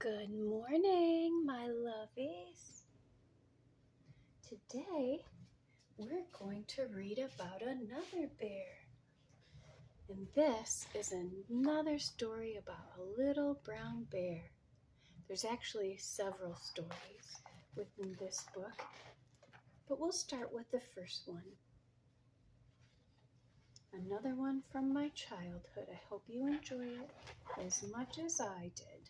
Good morning, my lovies. Today, we're going to read about another bear. And this is another story about a little brown bear. There's actually several stories within this book, but we'll start with the first one. Another one from my childhood. I hope you enjoy it as much as I did.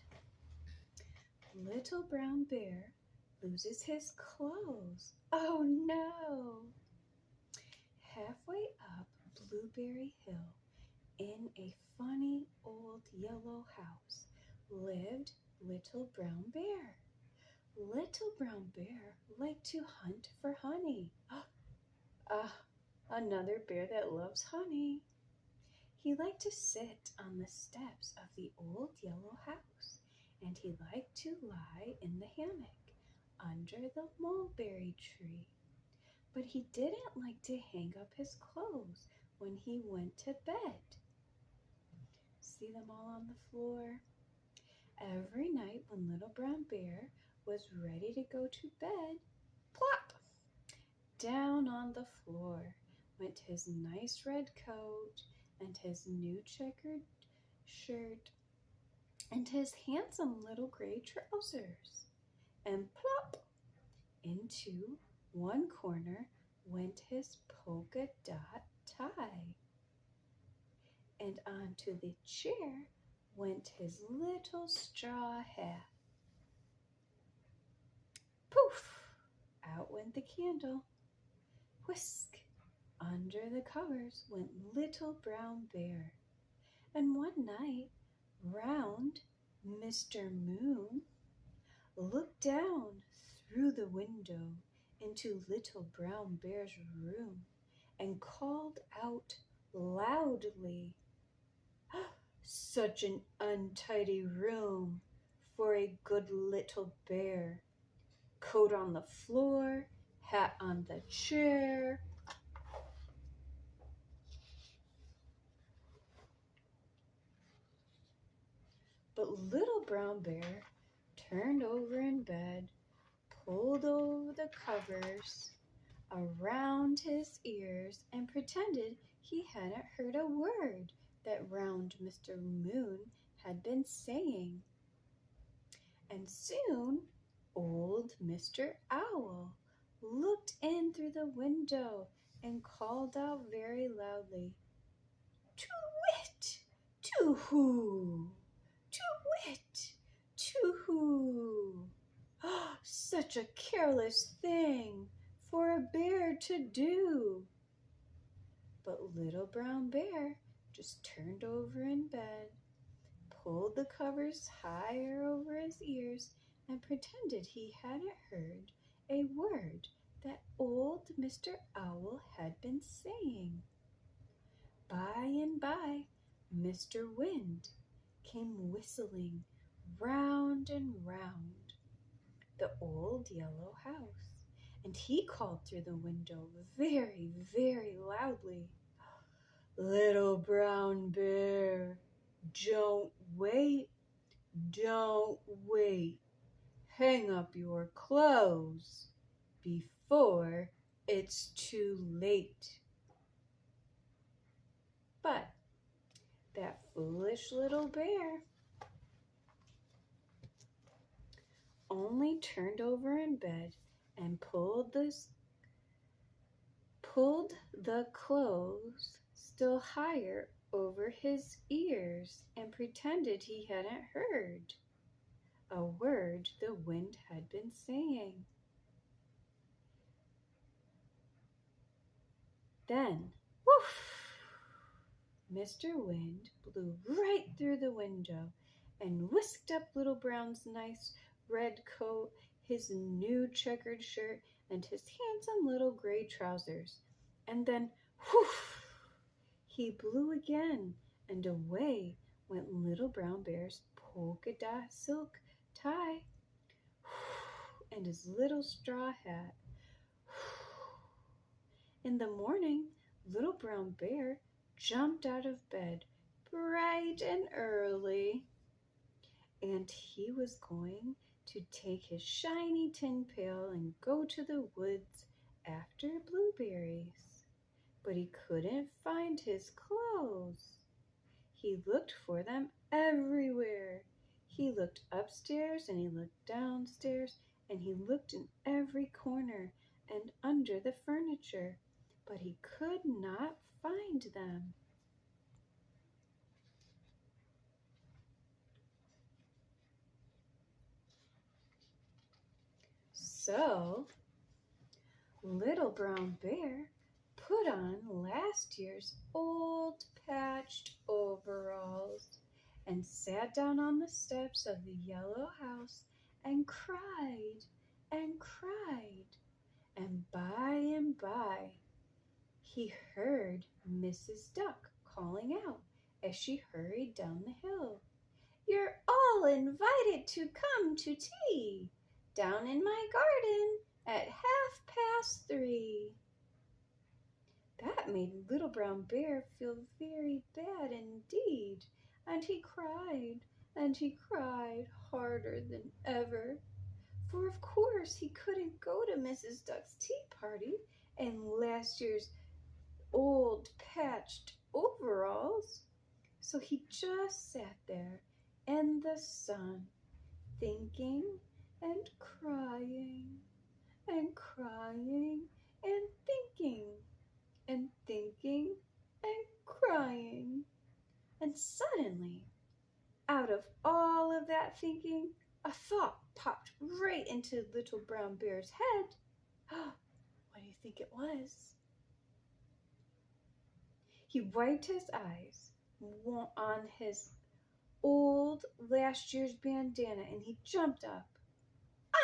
Little brown bear loses his clothes. Oh no! Halfway up Blueberry Hill, in a funny old yellow house, lived Little Brown Bear. Little Brown Bear liked to hunt for honey. Another bear that loves honey. He liked to sit on the steps of the old yellow house, and he liked to lie in the hammock under the mulberry tree. But he didn't like to hang up his clothes when he went to bed. See them all on the floor? Every night when Little Brown Bear was ready to go to bed, plop! Down on the floor went his nice red coat and his new checkered shirt and his handsome little gray trousers. And plop! Into one corner went his polka dot tie. And onto the chair went his little straw hat. Poof! Out went the candle. Whisk! Under the covers went Little Brown Bear. And one night, round Mr. Moon looked down through the window into Little Brown Bear's room and called out loudly, "Such an untidy room for a good little bear. Coat on the floor, hat on the chair." But Little Brown Bear turned over in bed, pulled over the covers around his ears, and pretended he hadn't heard a word that round Mr. Moon had been saying. And soon old Mr. Owl looked in through the window and called out very loudly, "To-wit! To-hoo! To-wit! To-hoo! Such a careless thing for a bear to do!" But Little Brown Bear just turned over in bed, pulled the covers higher over his ears, and pretended he hadn't heard a word that old Mr. Owl had been saying. By and by, Mr. Wind came whistling round and round the old yellow house, and he called through the window very, very loudly, "Little Brown Bear, don't wait, don't wait. Hang up your clothes before it's too late." But that foolish little bear only turned over in bed and pulled the clothes still higher over his ears and pretended he hadn't heard a word the wind had been saying. Then, woof! Mr. Wind blew right through the window and whisked up Little Brown's nice red coat, his new checkered shirt, and his handsome little gray trousers. And then, whoof! He blew again, and away went Little Brown Bear's polka dot silk tie and his little straw hat. In the morning, Little Brown Bear jumped out of bed bright and early and he was going to take his shiny tin pail and go to the woods after blueberries. But he couldn't find his clothes. He looked for them everywhere. He looked upstairs and he looked downstairs and he looked in every corner and under the furniture, but he could not find them. So, Little Brown Bear put on last year's old patched overalls and sat down on the steps of the yellow house and cried and cried. And by, he heard Mrs. Duck calling out as she hurried down the hill. "You're all invited to come to tea down in my garden at 3:30. That made Little Brown Bear feel very bad indeed, and he cried harder than ever. For of course he couldn't go to Mrs. Duck's tea party in last year's old patched overalls. So he just sat there in the sun, thinking and crying and crying and thinking and thinking and crying. And suddenly, out of all of that thinking, a thought popped right into Little Brown Bear's head. What do you think it was? He wiped his eyes on his old last year's bandana and he jumped up.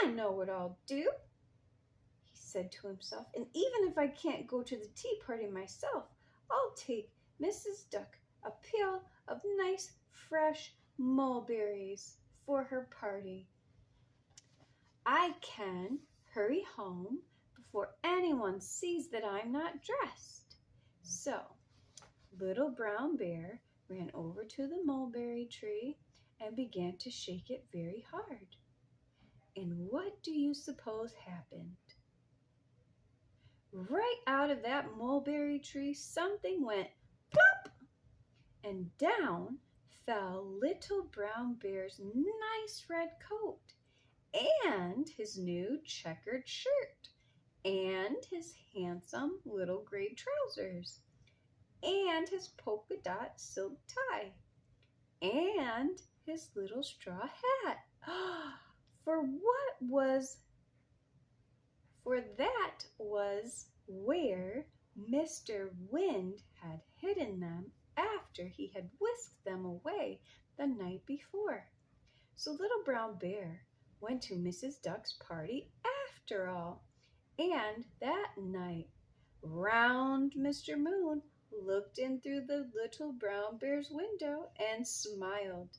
"I know what I'll do," he said to himself, "and even if I can't go to the tea party myself, I'll take Mrs. Duck a pail of nice fresh mulberries for her party. I can hurry home before anyone sees that I'm not dressed." So Little Brown Bear ran over to the mulberry tree and began to shake it very hard. And what do you suppose happened? Right out of that mulberry tree, something went plop, and down fell Little Brown Bear's nice red coat, and his new checkered shirt, and his handsome little gray trousers, and his polka dot silk tie, and his little straw hat. For that was where Mr. Wind had hidden them after he had whisked them away the night before. So Little Brown Bear went to Mrs. Duck's party after all. And that night, round Mr. Moon looked in through the Little Brown Bear's window and smiled.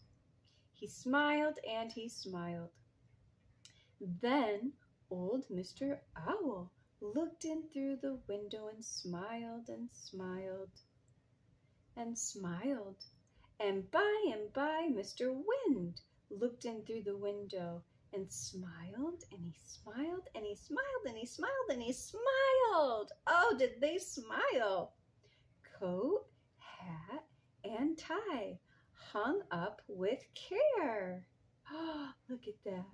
He smiled and he smiled. Then old Mr. Owl looked in through the window and smiled and smiled and smiled. And by Mr. Wind looked in through the window and smiled and he smiled and he smiled and he smiled and he smiled. Oh, did they smile? Coat, hat, and tie hung up with care. Oh, look at that.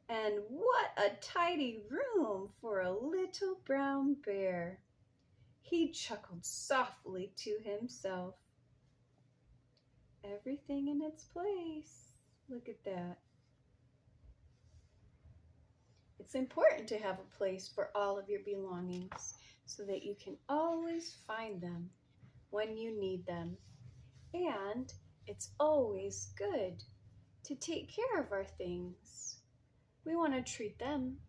And what a tidy room for a Little Brown Bear. He chuckled softly to himself. Everything in its place. Look at that. It's important to have a place for all of your belongings so that you can always find them when you need them. And it's always good to take care of our things. We want to treat them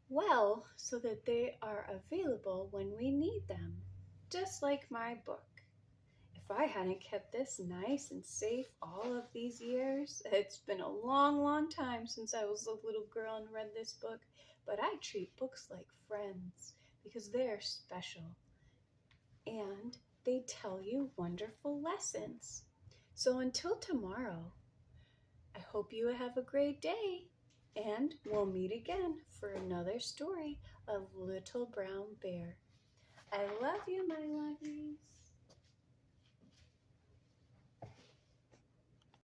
well so that they are available when we need them, just like my book. If I hadn't kept this nice and safe all of these years, it's been a long time since I was a little girl and read this book, but I treat books like friends because they're special and they tell you wonderful lessons. So until tomorrow, I hope you have a great day, and we'll meet again for another story of Little Brown Bear. I love you, my lovies.